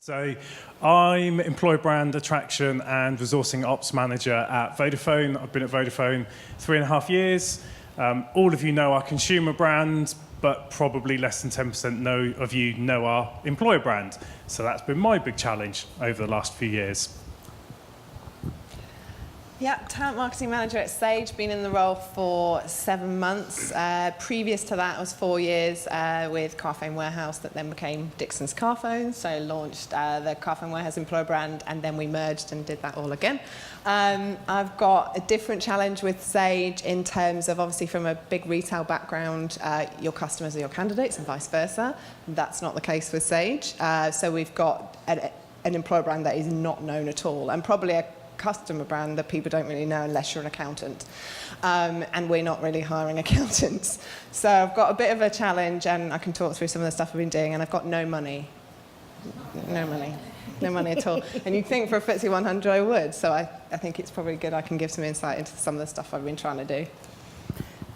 So I'm Employer Brand Attraction and Resourcing Ops Manager at Vodafone. I've been at Vodafone 3.5 years. All of you know our consumer brand, but probably less than 10% of you know our employer brand. So that's been my big challenge over the last few years. Yeah, Talent Marketing Manager at Sage, been in the role for 7 months. Previous to that, I was 4 years with Carphone Warehouse that then became Dixon's Carphone. So launched the Carphone Warehouse employer brand, and then we merged and did that all again. I've got a different challenge with Sage in terms of, obviously from a big retail background, your customers are your candidates and vice versa. That's not the case with Sage. So we've got an employer brand that is not known at all, and probably a customer brand that people don't really know unless you're an accountant, and we're not really hiring accountants. So I've got a bit of a challenge, and I can talk through some of the stuff I've been doing, and I've got no money at all. And you'd think for a FTSE 100 I would, so I think it's probably good I can give some insight into some of the stuff I've been trying to do.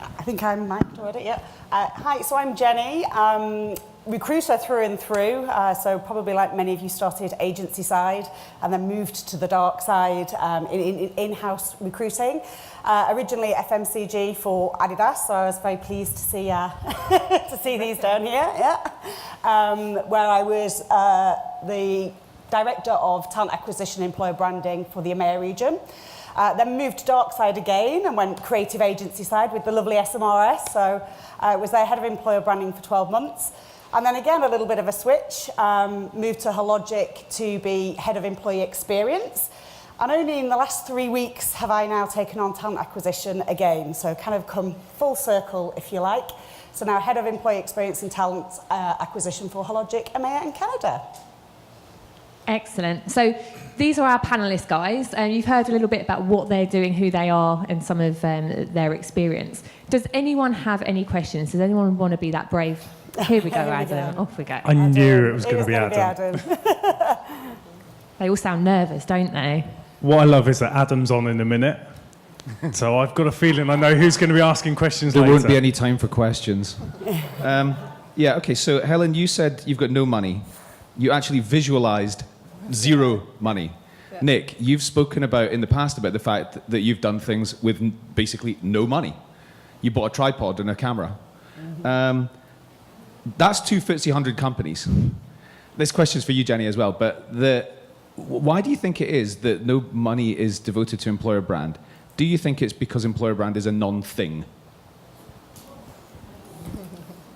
I think I'm mic'd already, yeah. Hi, so I'm Jenny, recruiter through and through, so probably like many of you started agency side and then moved to the dark side in-house recruiting. Originally FMCG for Adidas, so I was very pleased to see to see these down here, where I was the Director of Talent Acquisition Employer Branding for the EMEA region. Then moved to dark side again and went creative agency side with the lovely SMRS. So I was their head of employer branding for 12 months. And then again, a little bit of a switch, moved to Hologic to be head of employee experience. And only in the last 3 weeks have I now taken on talent acquisition again. So kind of come full circle, if you like. So now head of employee experience and talent acquisition for Hologic, EMEA and Canada. Excellent. So these are our panellists, guys. You've heard a little bit about what they're doing, who they are, and some of their experience. Does anyone have any questions? Does anyone want to be that brave? Here we go, Adam. Off we go. I knew it was going to be Adam. They all sound nervous, don't they? What I love is that Adam's on in a minute. So I've got a feeling I know who's going to be asking questions later. There won't be any time for questions. Yeah, okay, so Helen, you said you've got no money. You actually visualized zero money. Yeah. Nick, you've spoken about in the past about the fact that you've done things with basically no money. You bought a tripod and a camera. Mm-hmm. That's 2 FTSE 100 companies. This question's for you, Jenny, as well, but why do you think it is that no money is devoted to employer brand? Do you think it's because employer brand is a non-thing?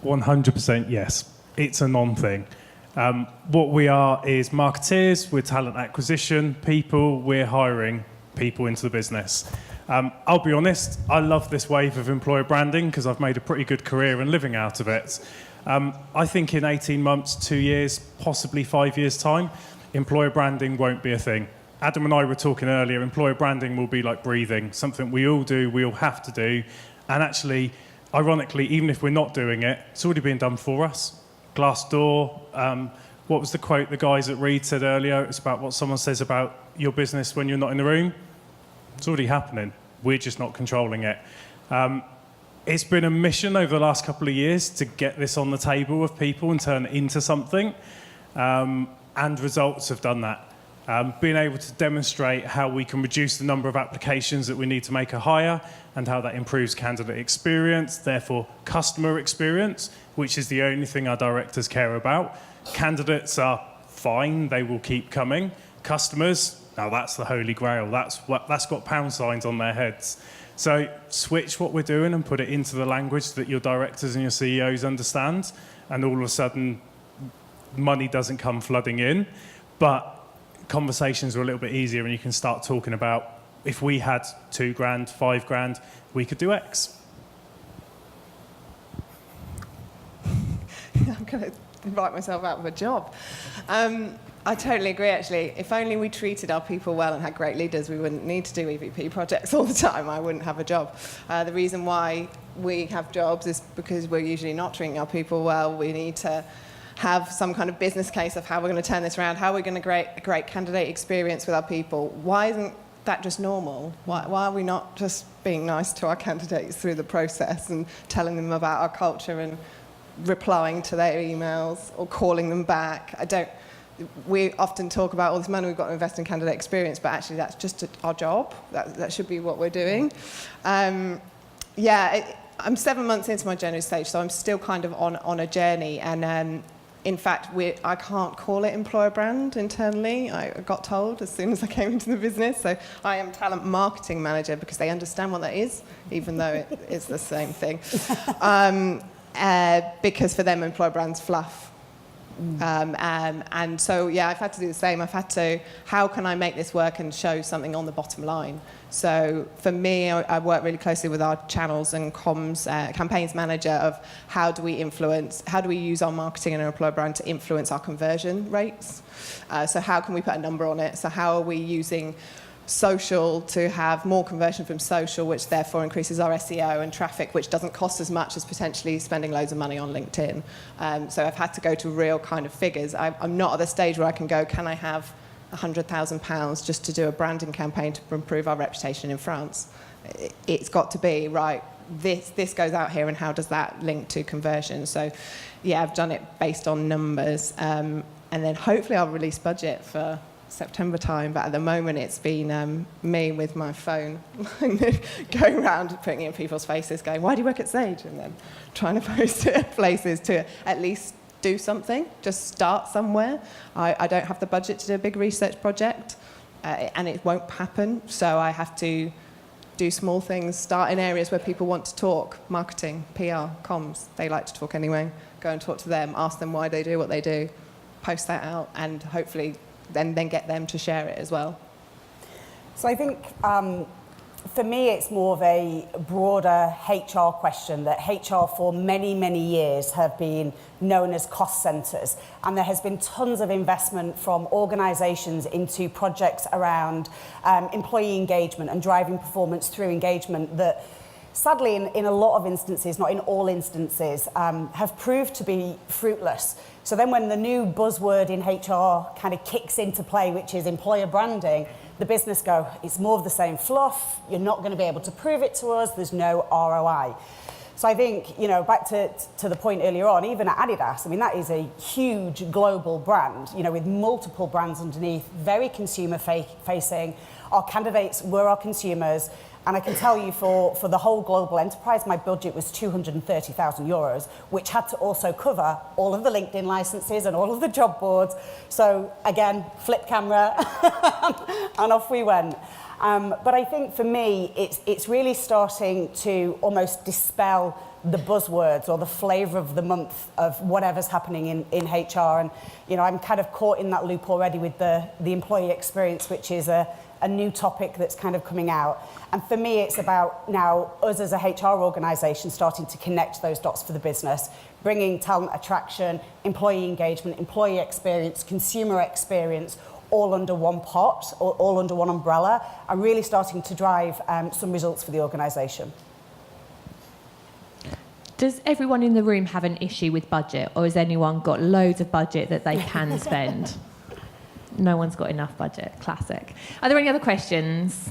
100% yes. It's a non-thing. What we are is marketeers, we're talent acquisition people, we're hiring people into the business. I'll be honest, I love this wave of employer branding because I've made a pretty good career and living out of it. I think in 18 months, 2 years, possibly 5 years' time, employer branding won't be a thing. Adam and I were talking earlier, employer branding will be like breathing, something we all do, we all have to do, and actually, ironically, even if we're not doing it, it's already being done for us. Glassdoor, what was the quote the guys at Reed said earlier? It's about what someone says about your business when you're not in the room. It's already happening. We're just not controlling it. It's been a mission over the last couple of years to get this on the table with people and turn it into something. And results have done that. Being able to demonstrate how we can reduce the number of applications that we need to make a hire and how that improves candidate experience, therefore customer experience, which is the only thing our directors care about. Candidates are fine, they will keep coming. Customers, now that's the holy grail. That's got pound signs on their heads. So switch what we're doing and put it into the language that your directors and your CEOs understand, and all of a sudden money doesn't come flooding in, but conversations are a little bit easier and you can start talking about if we had 2 grand, 5 grand, we could do X. I'm going to invite myself out of a job. I totally agree, actually. If only we treated our people well and had great leaders, we wouldn't need to do EVP projects all the time. I wouldn't have a job. The reason why we have jobs is because we're usually not treating our people well. We need to have some kind of business case of how we're going to turn this around, how we're going to create a great candidate experience with our people. Why isn't that just normal? Why are we not just being nice to our candidates through the process and telling them about our culture and replying to their emails or calling them back? we often talk about all this money we've got to invest in candidate experience, but actually that's just our job. That should be what we're doing. I'm 7 months into my journey stage, so I'm still kind of on a journey. And in fact, I can't call it employer brand internally. I got told as soon as I came into the business. So I am talent marketing manager because they understand what that is, even though it's the same thing. Because for them, employer brand's fluff. And so, I've had to do the same. I've had to, how can I make this work and show something on the bottom line? So for me, I work really closely with our channels and comms campaigns manager of how do we use our marketing and our employer brand to influence our conversion rates? So how can we put a number on it? So how are we using social to have more conversion from social, which therefore increases our SEO and traffic, which doesn't cost as much as potentially spending loads of money on LinkedIn. So I've had to go to real kind of figures. I'm not at the stage where I can go, can I have £100,000 just to do a branding campaign to improve our reputation in France? It's got to be, right, this goes out here and how does that link to conversion? So I've done it based on numbers. And then hopefully I'll release budget for September time, but at the moment it's been me with my phone going around putting it in people's faces going, why do you work at Sage? And then trying to post it at places to at least do something, just start somewhere. I don't have the budget to do a big research project, and it won't happen, so I have to do small things, start in areas where people want to talk, marketing, PR, comms, they like to talk anyway, go and talk to them, ask them why they do what they do, post that out, and hopefully then get them to share it as well. So I think for me it's more of a broader HR question, that HR for many, many years have been known as cost centres, and there has been tons of investment from organisations into projects around employee engagement and driving performance through engagement that sadly in a lot of instances, not in all instances, have proved to be fruitless. So then when the new buzzword in HR kind of kicks into play, which is employer branding, the business go, it's more of the same fluff, you're not going to be able to prove it to us, there's no ROI. So I think, back to the point earlier on, even at Adidas, I mean, that is a huge global brand, with multiple brands underneath, very consumer facing. Our candidates were our consumers. And I can tell you for the whole global enterprise, my budget was €230,000, which had to also cover all of the LinkedIn licenses and all of the job boards. So again, flip camera, and off we went. But I think for me, it's really starting to almost dispel the buzzwords or the flavour of the month of whatever's happening in HR. And, I'm kind of caught in that loop already with the employee experience, which is a new topic that's kind of coming out. And for me, it's about now us as a HR organisation starting to connect those dots for the business, bringing talent attraction, employee engagement, employee experience, consumer experience, all under one pot, or all under one umbrella, and really starting to drive some results for the organisation. Does everyone in the room have an issue with budget, or has anyone got loads of budget that they can spend? No one's got enough budget. Classic. Are there any other questions?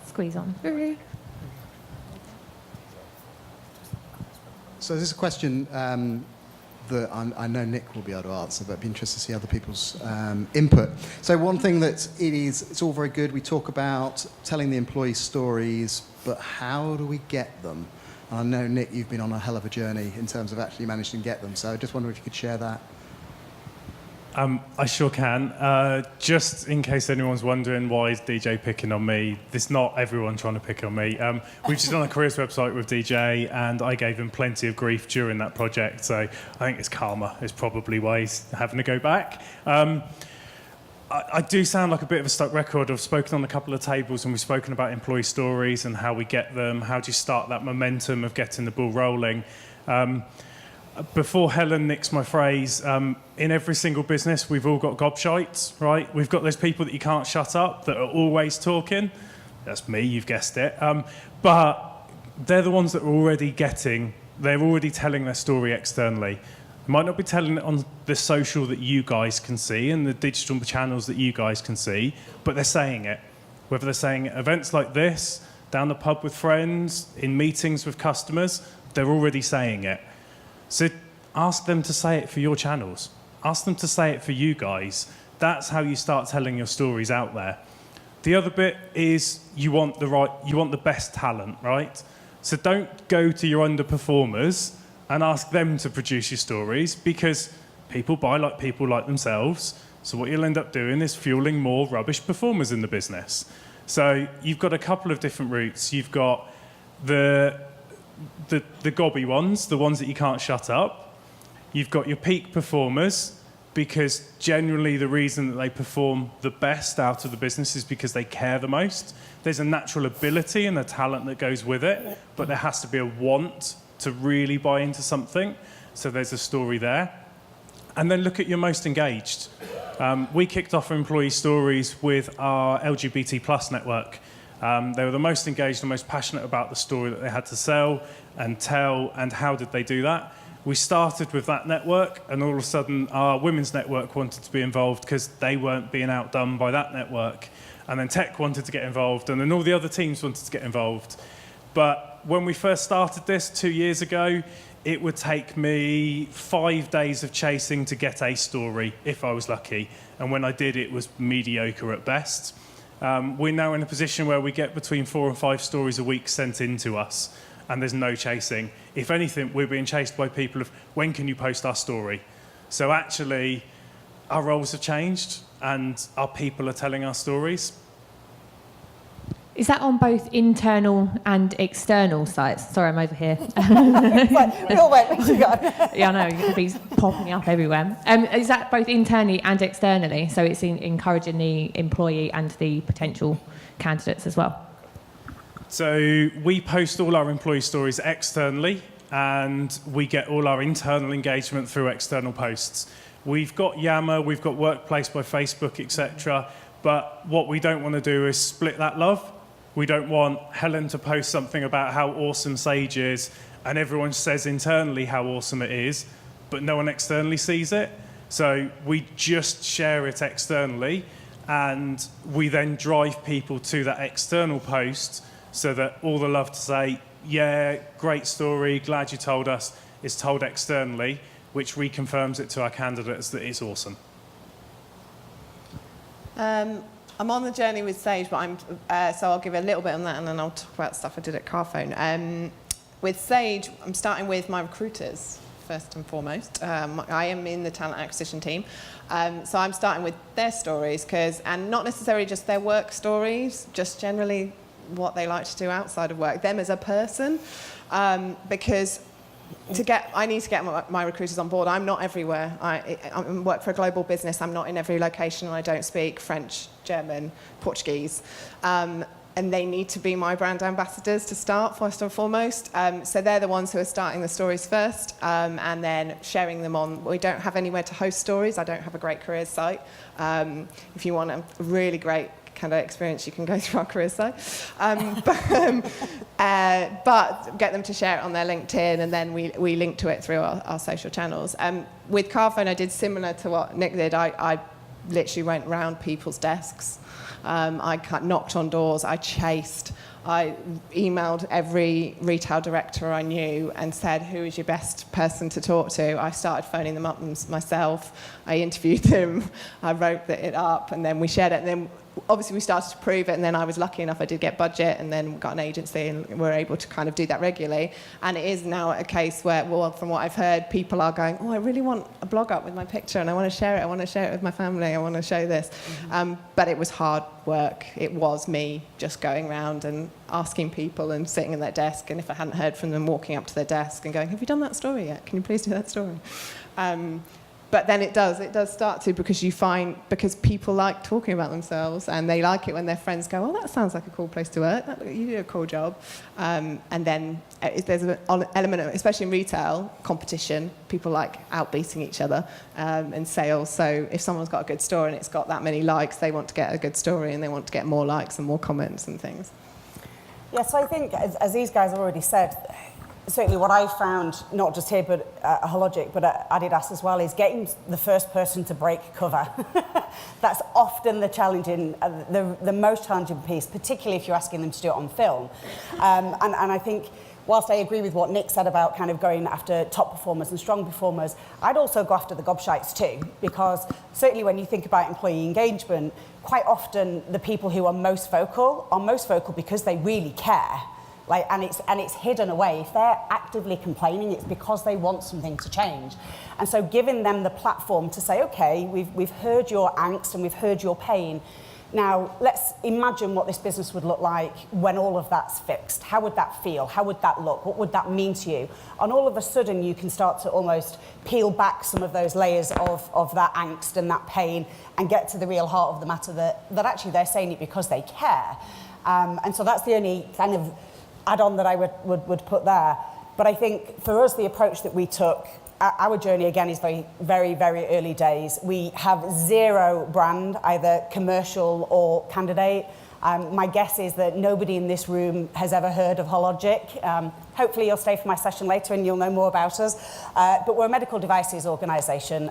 Squeeze on through. So this is a question that I know Nick will be able to answer, but I'd be interested to see other people's input. So one thing that it's all very good. We talk about telling the employee stories, but how do we get them? I know, Nick, you've been on a hell of a journey in terms of actually managing to get them. So I just wonder if you could share that. I sure can. Just in case anyone's wondering why is DJ picking on me, there's not everyone trying to pick on me. We've just done a careers website with DJ, and I gave him plenty of grief during that project. So I think it's karma is probably why he's having to go back. I do sound like a bit of a stuck record. I've spoken on a couple of tables and we've spoken about employee stories and how we get them, how do you start that momentum of getting the ball rolling. Before Helen nicks my phrase, in every single business we've all got gobshites, right? We've got those people that you can't shut up, that are always talking. That's me, you've guessed it. But they're the ones that are already they're already telling their story externally. Might not be telling it on the social that you guys can see and the digital channels that you guys can see, but they're saying it. Whether they're saying it at events like this, down the pub with friends, in meetings with customers, they're already saying it. So ask them to say it for your channels. Ask them to say it for you guys. That's how you start telling your stories out there. The other bit is you want the best talent, right? So don't go to your underperformers and ask them to produce your stories, because people buy like people like themselves. So what you'll end up doing is fueling more rubbish performers in the business. So you've got a couple of different routes. You've got the gobby ones, the ones that you can't shut up. You've got your peak performers, because generally the reason that they perform the best out of the business is because they care the most. There's a natural ability and a talent that goes with it, but there has to be a want to really buy into something. So there's a story there. And then look at your most engaged. We kicked off employee stories with our LGBT plus network. They were the most engaged and most passionate about the story that they had to sell and tell, and how did they do that. We started with that network, and all of a sudden our women's network wanted to be involved because they weren't being outdone by that network. And then tech wanted to get involved, and then all the other teams wanted to get involved. But when we first started this 2 years ago, it would take me 5 days of chasing to get a story, if I was lucky. And when I did, it was mediocre at best. We're now in a position where we get between 4 and 5 stories a week sent in to us, and there's no chasing. If anything, we're being chased by people of, when can you post our story? So actually, our roles have changed, and our people are telling our stories. Is that on both internal and external sites? Sorry, I'm over here. We all went, what you got? Yeah, I know, you could be popping up everywhere. Is that both internally and externally? So it's encouraging the employee and the potential candidates as well? So we post all our employee stories externally, and we get all our internal engagement through external posts. We've got Yammer, we've got Workplace by Facebook, etc. But what we don't want to do is split that love. We don't want Helen to post something about how awesome Sage is, and everyone says internally how awesome it is, but no one externally sees it. So we just share it externally, and we then drive people to that external post so that all the love to say, yeah, great story, glad you told us, is told externally, which reconfirms it to our candidates that it's awesome. I'm on the journey with Sage, but so I'll give a little bit on that, and then I'll talk about stuff I did at Carphone. With Sage, I'm starting with my recruiters, first and foremost. I am in the talent acquisition team. So I'm starting with their stories, and not necessarily just their work stories, just generally what they like to do outside of work, them as a person, because I need to get my recruiters on board. I'm not everywhere. I work for a global business. I'm not in every location, and I don't speak French, German, Portuguese. And they need to be my brand ambassadors to start, first and foremost. So they're the ones who are starting the stories first, and then sharing them on. We don't have anywhere to host stories. I don't have a great careers site. If you want a really great kind of experience, you can go through our careers site. But get them to share it on their LinkedIn, and then we link to it through our social channels. With Carphone, I did similar to what Nick did. I literally went round people's desks. I knocked on doors. I chased. I emailed every retail director I knew and said, who is your best person to talk to? I started phoning them up myself. I interviewed them. I wrote it up, and then we shared it. And then obviously we started to prove it, and then I was lucky enough I did get budget, and then got an agency, and we're able to kind of do that regularly. And it is now a case where, well, from what I've heard, people are going, oh, I really want a blog up with my picture, and I want to share it. I want to share it with my family. I want to show this. But it was hard work. It was me just going around and asking people and sitting in their desk, and if I hadn't heard from them, walking up to their desk and going, have you done that story yet? Can you please do that story? But then it does start to, because people like talking about themselves, and they like it when their friends go, oh, that sounds like a cool place to work, you do a cool job. And then there's an element of, especially in retail, competition. People like outbeating each other, and sales. So if someone's got a good story and it's got that many likes, they want to get a good story, and they want to get more likes and more comments and things. Yeah, so I think, as these guys have already said, certainly what I found, not just here, but at Hologic, but at Adidas as well, is getting the first person to break cover. That's often the challenging, the most challenging piece, particularly if you're asking them to do it on film. And I think whilst I agree with what Nick said about kind of going after top performers and strong performers, I'd also go after the gobshites too, because certainly when you think about employee engagement, quite often the people who are most vocal because they really care. Like, and it's hidden away. If they're actively complaining, it's because they want something to change. And so giving them the platform to say, okay, we've heard your angst and we've heard your pain. Now, let's imagine what this business would look like when all of that's fixed. How would that feel? How would that look? What would that mean to you? And all of a sudden, you can start to almost peel back some of those layers of that angst and that pain and get to the real heart of the matter that actually they're saying it because they care. And so that's the only kind of add-on that I would put there. But I think for us, the approach that we took, our journey, again, is very, very, very early days. We have zero brand, either commercial or candidate. My guess is that nobody in this room has ever heard of Hologic. Hopefully you'll stay for my session later and you'll know more about us. But we're a medical devices organisation,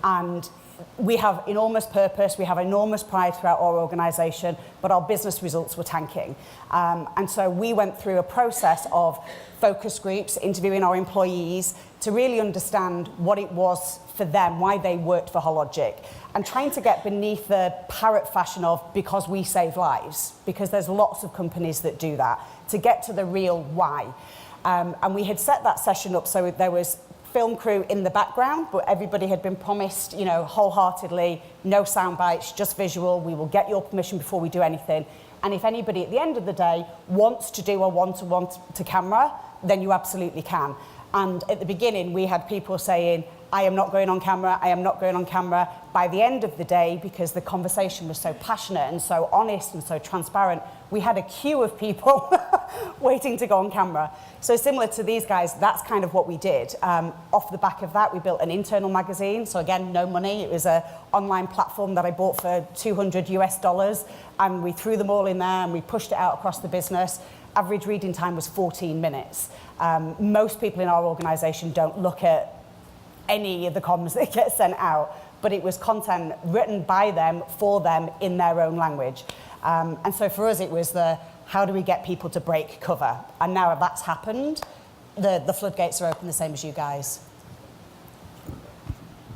and we have enormous purpose, we have enormous pride throughout our organisation, but our business results were tanking. And so we went through a process of focus groups, interviewing our employees to really understand what it was for them, why they worked for Hologic, and trying to get beneath the parrot fashion of because we save lives, because there's lots of companies that do that, to get to the real why. And we had set that session up so there was film crew in the background, but everybody had been promised, you know, wholeheartedly, no sound bites, just visual. We will get your permission before we do anything. And if anybody at the end of the day wants to do a one-to-one to camera, then you absolutely can. And at the beginning, we had people saying, I am not going on camera, I am not going on camera. By the end of the day, because the conversation was so passionate and so honest and so transparent, we had a queue of people waiting to go on camera. So similar to these guys, that's kind of what we did. Off the back of that, we built an internal magazine. So again, no money. It was an online platform that I bought for $200 US, and we threw them all in there and we pushed it out across the business. Average reading time was 14 minutes. Most people in our organisation don't look at any of the comms that get sent out, but it was content written by them, for them, in their own language. And so for us, it was how do we get people to break cover? And now that's happened, the floodgates are open, the same as you guys.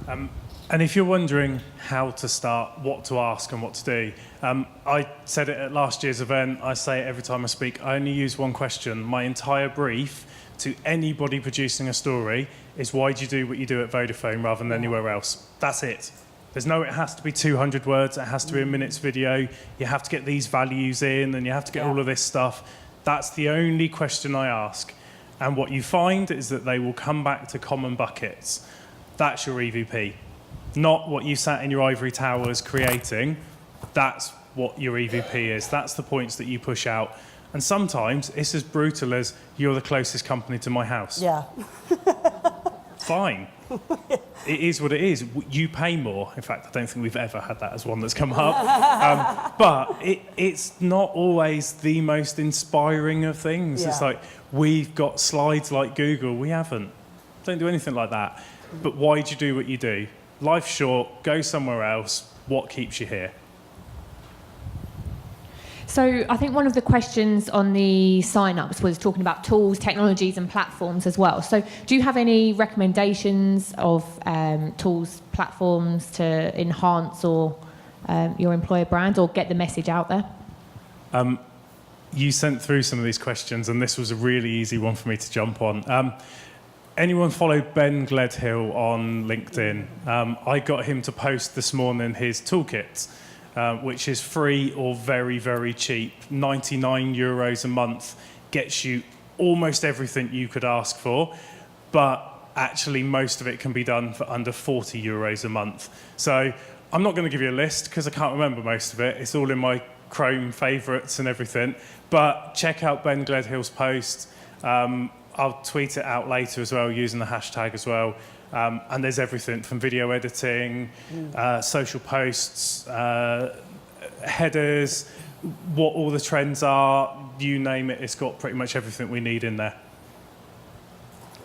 And if you're wondering how to start, what to ask and what to do, I said it at last year's event, I say it every time I speak, I only use one question. My entire brief to anybody producing a story is why do you do what you do at Vodafone rather than anywhere else? That's it. There's no, it has to be 200 words, it has to be a minute's video, you have to get these values in and you have to get all of this stuff. That's the only question I ask. And what you find is that they will come back to common buckets. That's your EVP. Not what you sat in your ivory towers creating. That's what your EVP is. That's the points that you push out. And sometimes it's as brutal as you're the closest company to my house. Yeah. Fine. It is what it is. You pay more. In fact, I don't think we've ever had that as one that's come up. But it's not always the most inspiring of things. Yeah. It's like, we've got slides like Google. We haven't. Don't do anything like that. But why do you do what you do? Life's short. Go somewhere else. What keeps you here? So I think one of the questions on the sign-ups was talking about tools, technologies and platforms as well. So do you have any recommendations of tools, platforms to enhance or your employer brand or get the message out there? You sent through some of these questions and this was a really easy one for me to jump on. Anyone follow Ben Gledhill on LinkedIn? I got him to post this morning his toolkit. Which is free or very, very cheap. 99 euros a month gets you almost everything you could ask for, but actually most of it can be done for under 40 euros a month. So I'm not going to give you a list because I can't remember most of it. It's all in my Chrome favourites and everything. But check out Ben Gledhill's post. I'll tweet it out later as well using the hashtag as well. And there's everything from video editing, social posts, headers, what all the trends are, you name it, it's got pretty much everything we need in there.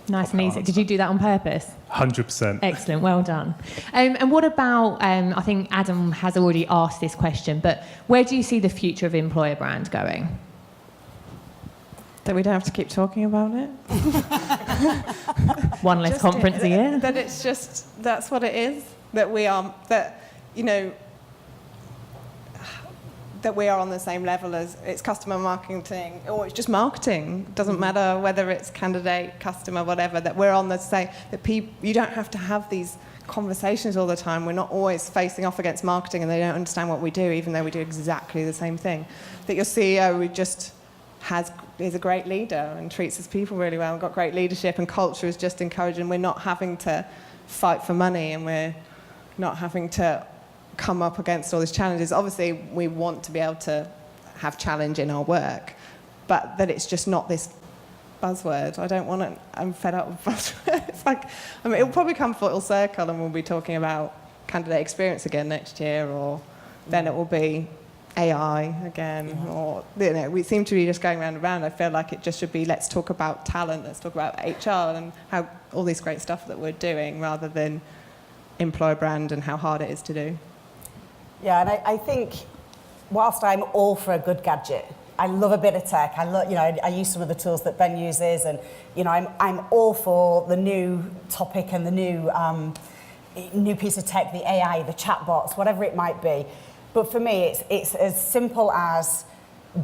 Nice and easy. Did you do that on purpose? 100%. Excellent, well done. And what about, I think Adam has already asked this question, but where do you see the future of employer brand going? That we don't have to keep talking about it. One less conference a year. That it's just, that's what it is. That we are, that, you know, that we are on the same level as it's customer marketing, or it's just marketing. It doesn't matter whether it's candidate, customer, whatever, that we're on the same, that you don't have to have these conversations all the time. We're not always facing off against marketing and they don't understand what we do, even though we do exactly the same thing. That your CEO is a great leader and treats his people really well and got great leadership, and culture is just encouraging. We're not having to fight for money, and we're not having to come up against all these challenges. Obviously, we want to be able to have challenge in our work, but that it's just not this buzzword. I don't want it. I'm fed up with buzzwords. It's like, I mean, it'll probably come full circle, and we'll be talking about candidate experience again next year, or then it will be AI again, or, you know, we seem to be just going round and round. I feel like it just should be, let's talk about talent, let's talk about HR and how all this great stuff that we're doing, rather than employer brand and how hard it is to do. Yeah, and I think whilst I'm all for a good gadget, I love a bit of tech. I love, you know, I use some of the tools that Ben uses, and you know, I'm all for the new topic and the new piece of tech, the AI, the chatbots, whatever it might be. But for me, it's as simple as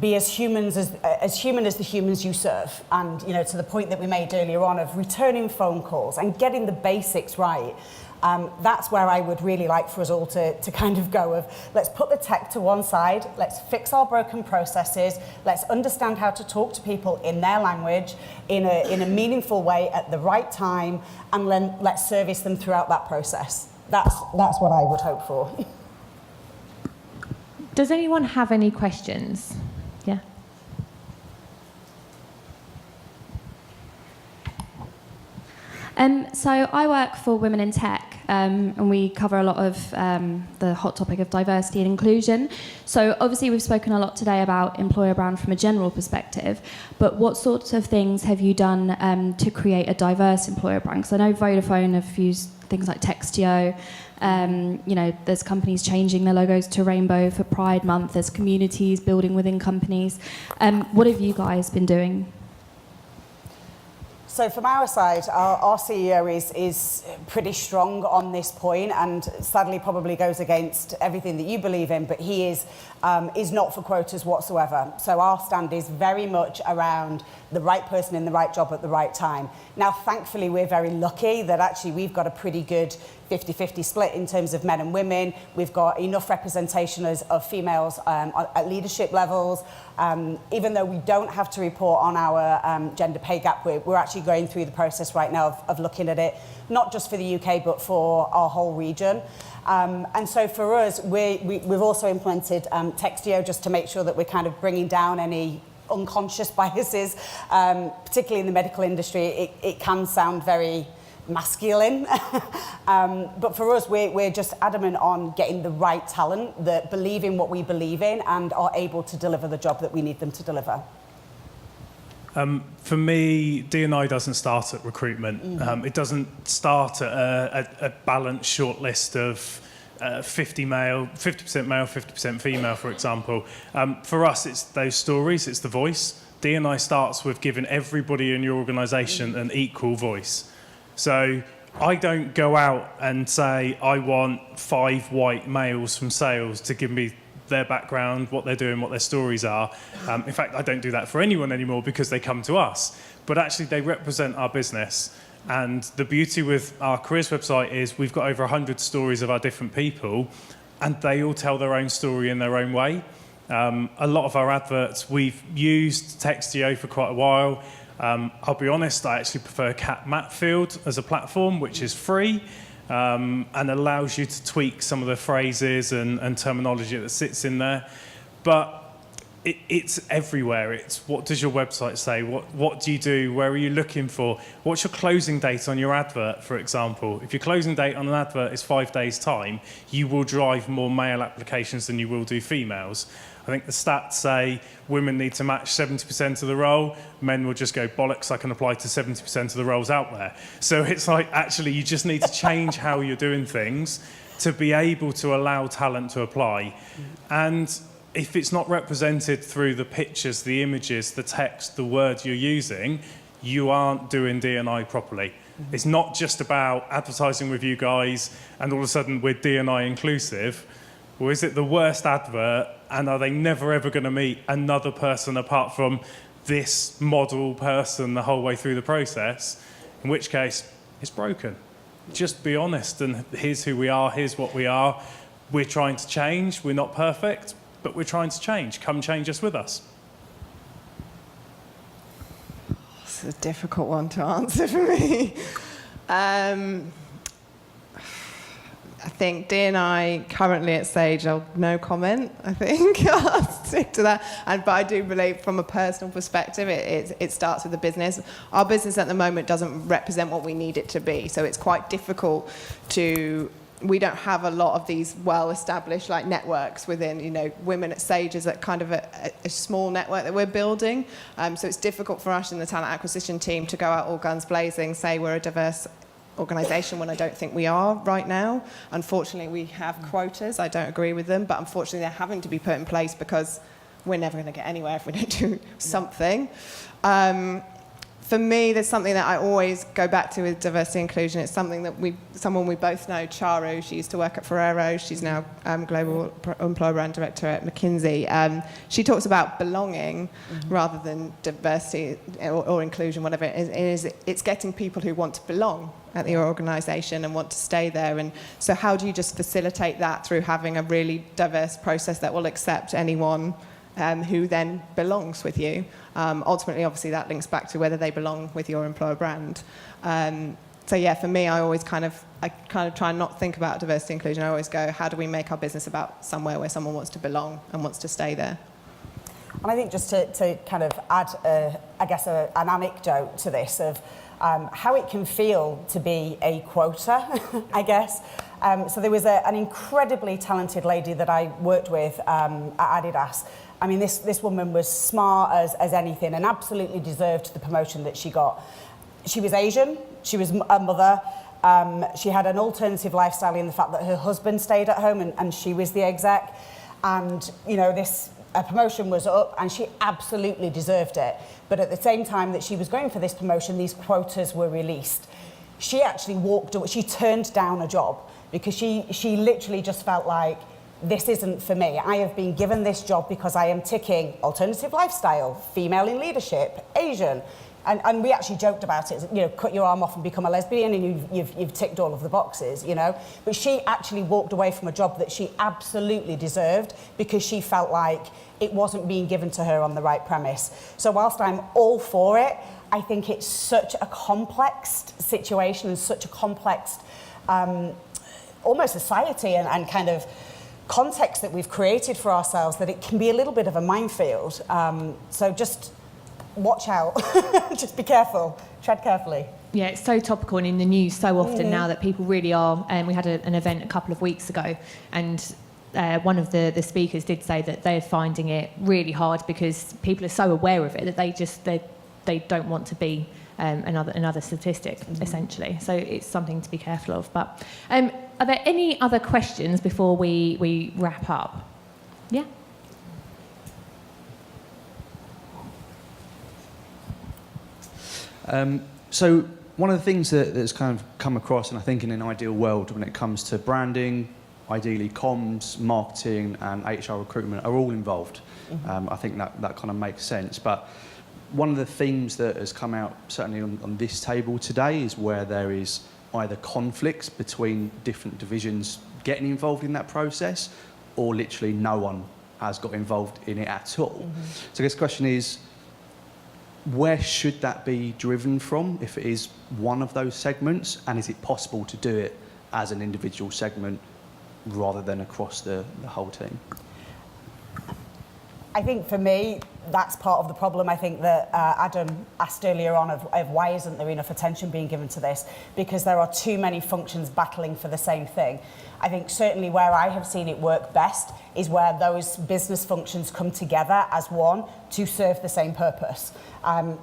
be as human as the humans you serve, and you know, to the point that we made earlier on of returning phone calls and getting the basics right. That's where I would really like for us all to kind of go of, let's put the tech to one side, let's fix our broken processes, let's understand how to talk to people in their language, in a meaningful way at the right time, and then let's service them throughout that process. That's what I would hope for. Does anyone have any questions? Yeah. So I work for Women in Tech, and we cover a lot of the hot topic of diversity and inclusion. So obviously we've spoken a lot today about employer brand from a general perspective, but what sorts of things have you done to create a diverse employer brand? Because I know Vodafone have used things like Textio. You know, there's companies changing their logos to rainbow for Pride Month. There's communities building within companies. What have you guys been doing? So from our side, our CEO is pretty strong on this point, and sadly probably goes against everything that you believe in, but he is not for quotas whatsoever. So our stand is very much around the right person in the right job at the right time. Now, thankfully, we're very lucky that actually we've got a pretty good 50-50 split in terms of men and women. We've got enough representation of females at leadership levels. Even though we don't have to report on our gender pay gap, we're actually going through the process right now of looking at it, not just for the UK, but for our whole region. And so for us, we've also implemented Textio just to make sure that we're kind of bringing down any unconscious biases, particularly in the medical industry. It can sound very masculine, but for us, we're just adamant on getting the right talent that believe in what we believe in and are able to deliver the job that we need them to deliver. For me, D&I doesn't start at recruitment. It doesn't start at a balanced short list of 50% male, 50% female, for example. For us, it's those stories, it's the voice. D&I starts with giving everybody in your organisation an equal voice. So I don't go out and say, I want 5 white males from sales to give me their background, what they're doing, what their stories are. In fact, I don't do that for anyone anymore because they come to us. But actually, they represent our business. And the beauty with our careers website is we've got over 100 stories of our different people, and they all tell their own story in their own way. A lot of our adverts, we've used Textio for quite a while. I'll be honest, I actually prefer Cat Matfield as a platform, which is free and allows you to tweak some of the phrases and terminology that sits in there. But it's everywhere. It's what does your website say? What do you do? Where are you looking for? What's your closing date on your advert, for example? If your closing date on an advert is 5 days' time, you will drive more male applications than you will do females. I think the stats say women need to match 70% of the role. Men will just go, bollocks, I can apply to 70% of the roles out there. So it's like, actually, you just need to change how you're doing things to be able to allow talent to apply. And if it's not represented through the pictures, the images, the text, the words you're using, you aren't doing D&I properly. It's not just about advertising with you guys and all of a sudden we're D&I inclusive. Or is it the worst advert and are they never ever going to meet another person apart from this model person the whole way through the process? In which case, it's broken. Just be honest and here's who we are, here's what we are. We're trying to change, we're not perfect, but we're trying to change. Come change us with us. It's a difficult one to answer for me. I think D&I currently at Sage, no comment, I think. I'll stick to that. But I do believe from a personal perspective, it starts with the business. Our business at the moment doesn't represent what we need it to be. So it's quite difficult we don't have a lot of these well-established like networks within, Women at Sage is kind of a small network that we're building. So it's difficult for us in the talent acquisition team to go out all guns blazing, say we're a diverse organisation when I don't think we are right now. Unfortunately, we have quotas. I don't agree with them, but unfortunately they're having to be put in place because we're never going to get anywhere if we don't do something. For me, there's something that I always go back to with diversity and inclusion. It's something that someone we both know, Charu, she used to work at Ferrero. She's now Global Employer Brand Director at McKinsey. She talks about belonging rather than diversity or inclusion, whatever it is. It's getting people who want to belong at your organisation and want to stay there. And so how do you just facilitate that through having a really diverse process that will accept anyone who then belongs with you? Ultimately, obviously, that links back to whether they belong with your employer brand. So yeah, for me, I kind of try and not think about diversity and inclusion. I always go, how do we make our business about somewhere where someone wants to belong and wants to stay there? And I think just to kind of add, an anecdote to this of how it can feel to be a quota, I guess. So there was an incredibly talented lady that I worked with at Adidas. I mean, this woman was smart as anything and absolutely deserved the promotion that she got. She was Asian, she was a mother, she had an alternative lifestyle in the fact that her husband stayed at home and she was the exec. And, a promotion was up and she absolutely deserved it. But at the same time that she was going for this promotion, these quotas were released. She actually walked away, she turned down a job because she literally just felt like, this isn't for me. I have been given this job because I am ticking alternative lifestyle, female in leadership, Asian. And we actually joked about it, cut your arm off and become a lesbian and you've ticked all of the boxes, But she actually walked away from a job that she absolutely deserved because she felt like it wasn't being given to her on the right premise. So whilst I'm all for it, I think it's such a complex situation and such a complex, almost society and kind of context that we've created for ourselves that it can be a little bit of a minefield. So just watch out. Just be careful. Tread carefully. Yeah, it's so topical and in the news so often now that people really are. We had an event a couple of weeks ago, and one of the speakers did say that they're finding it really hard because people are so aware of it that they don't want to be another statistic, essentially. So it's something to be careful of. But are there any other questions before we wrap up? Yeah. So one of the things that's kind of come across, and I think in an ideal world when it comes to branding, ideally comms, marketing and HR recruitment are all involved. I think that kind of makes sense. But one of the themes that has come out certainly on this table today is where there is either conflicts between different divisions getting involved in that process or literally no one has got involved in it at all. So I guess the question is, where should that be driven from if it is one of those segments, and is it possible to do it as an individual segment rather than across the whole team? I think for me, that's part of the problem. I think that Adam asked earlier on of why isn't there enough attention being given to this? Because there are too many functions battling for the same thing. I think certainly where I have seen it work best is where those business functions come together as one to serve the same purpose.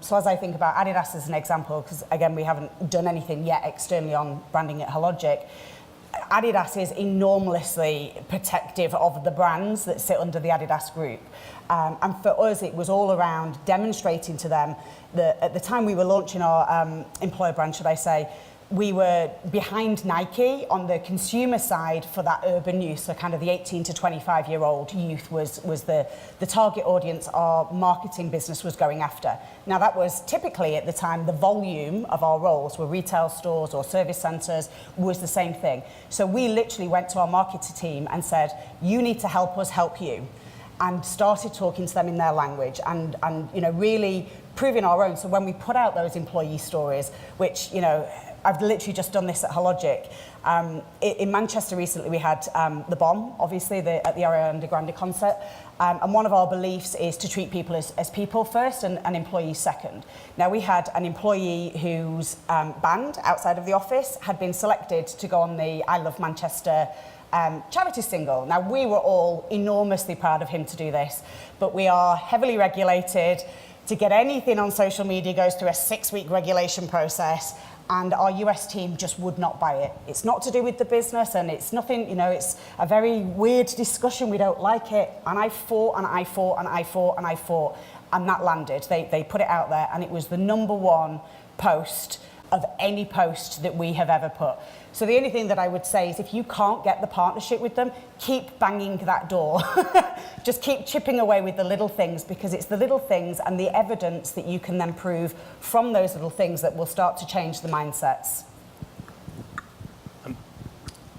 So as I think about Adidas as an example, because again, we haven't done anything yet externally on branding at Hologic, Adidas is enormously protective of the brands that sit under the Adidas group. And for us, it was all around demonstrating to them that at the time we were launching our employer brand, should I say, we were behind Nike on the consumer side for that urban youth. So kind of the 18 to 25-year-old youth was the target audience our marketing business was going after. Now, that was typically at the time, the volume of our roles were retail stores or service centres was the same thing. So we literally went to our marketing team and said, you need to help us help you. And started talking to them in their language and really proving our own. So when we put out those employee stories, which, I've literally just done this at Hologic. In Manchester recently, we had the Bomb, obviously, at the Ariana Grande concert. And one of our beliefs is to treat people as people first and employees second. Now, we had an employee whose band outside of the office had been selected to go on the I Love Manchester charity single. Now, we were all enormously proud of him to do this, but we are heavily regulated. To get anything on social media goes through a 6-week regulation process, and our US team just would not buy it. It's not to do with the business, and it's nothing, it's a very weird discussion. We don't like it. And I fought, and I fought, and I fought, and I fought, and that landed. They put it out there, and it was the #1 post of any post that we have ever put. So the only thing that I would say is if you can't get the partnership with them, keep banging that door. Just keep chipping away with the little things, because it's the little things and the evidence that you can then prove from those little things that will start to change the mindsets.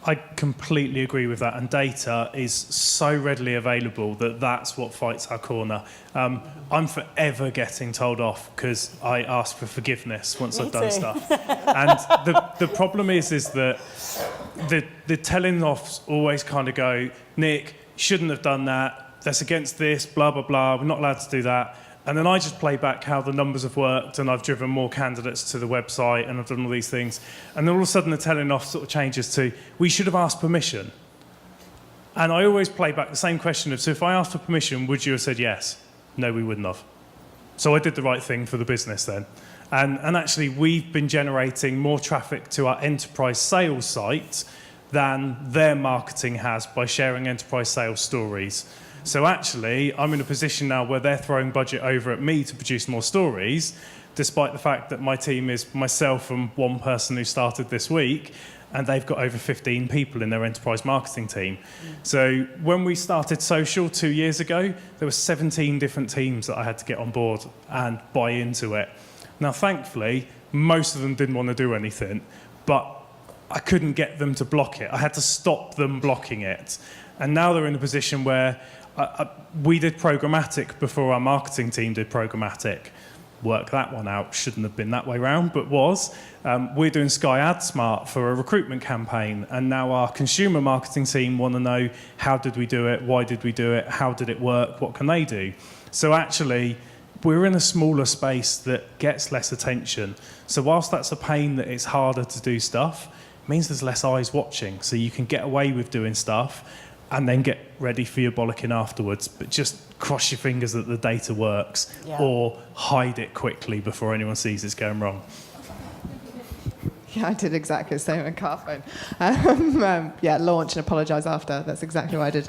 I completely agree with that, and data is so readily available that that's what fights our corner. I'm forever getting told off because I ask for forgiveness once I've done stuff. And the problem is that the telling offs always kind of go, Nick, shouldn't have done that, that's against this, blah, blah, blah, we're not allowed to do that. And then I just play back how the numbers have worked, and I've driven more candidates to the website, and I've done all these things. And then all of a sudden the telling off sort of changes to, we should have asked permission. And I always play back the same question of, so if I asked for permission, would you have said yes? No, we wouldn't have. So I did the right thing for the business then. And actually, we've been generating more traffic to our enterprise sales site than their marketing has by sharing enterprise sales stories. So actually, I'm in a position now where they're throwing budget over at me to produce more stories, despite the fact that my team is myself and one person who started this week, and they've got over 15 people in their enterprise marketing team. So when we started social 2 years ago, there were 17 different teams that I had to get on board and buy into it. Now, thankfully, most of them didn't want to do anything, but I couldn't get them to block it. I had to stop them blocking it. And now they're in a position where we did programmatic before our marketing team did programmatic. Work that one out. Shouldn't have been that way round, but was. We're doing Sky AdSmart for a recruitment campaign, and now our consumer marketing team want to know, how did we do it? Why did we do it? How did it work? What can they do? So actually, we're in a smaller space that gets less attention. So whilst that's a pain that it's harder to do stuff, it means there's less eyes watching. So you can get away with doing stuff and then get ready for your bollocking afterwards. But just cross your fingers that the data works, or hide it quickly before anyone sees it's going wrong. Yeah, I did exactly the same with Carphone. Launch and apologise after. That's exactly what I did.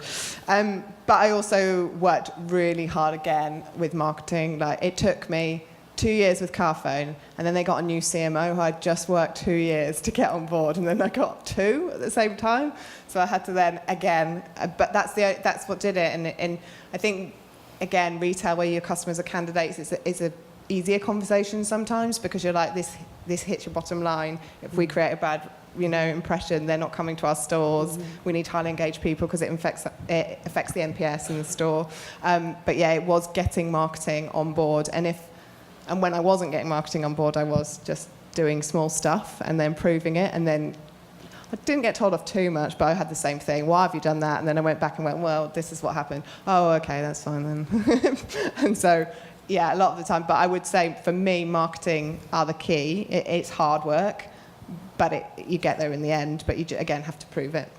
But I also worked really hard again with marketing. Like, it took me 2 years with Carphone, and then they got a new CMO who I'd just worked 2 years to get on board, and then I got 2 at the same time. So I had to then again, but that's what did it. And I think, again, retail where your customers are candidates is a easier conversation sometimes, because you're like, this hits your bottom line. If we create a bad impression, they're not coming to our stores. We need highly engaged people because it affects the NPS in the store. But yeah, it was getting marketing on board. And when I wasn't getting marketing on board, I was just doing small stuff and then proving it. And then I didn't get told off too much, but I had the same thing. Why have you done that? And then I went back and went, well, this is what happened. Oh, okay, that's fine then. And so, yeah, a lot of the time. But I would say, for me, marketing are the key. It's hard work, but you get there in the end. But you, again, have to prove it.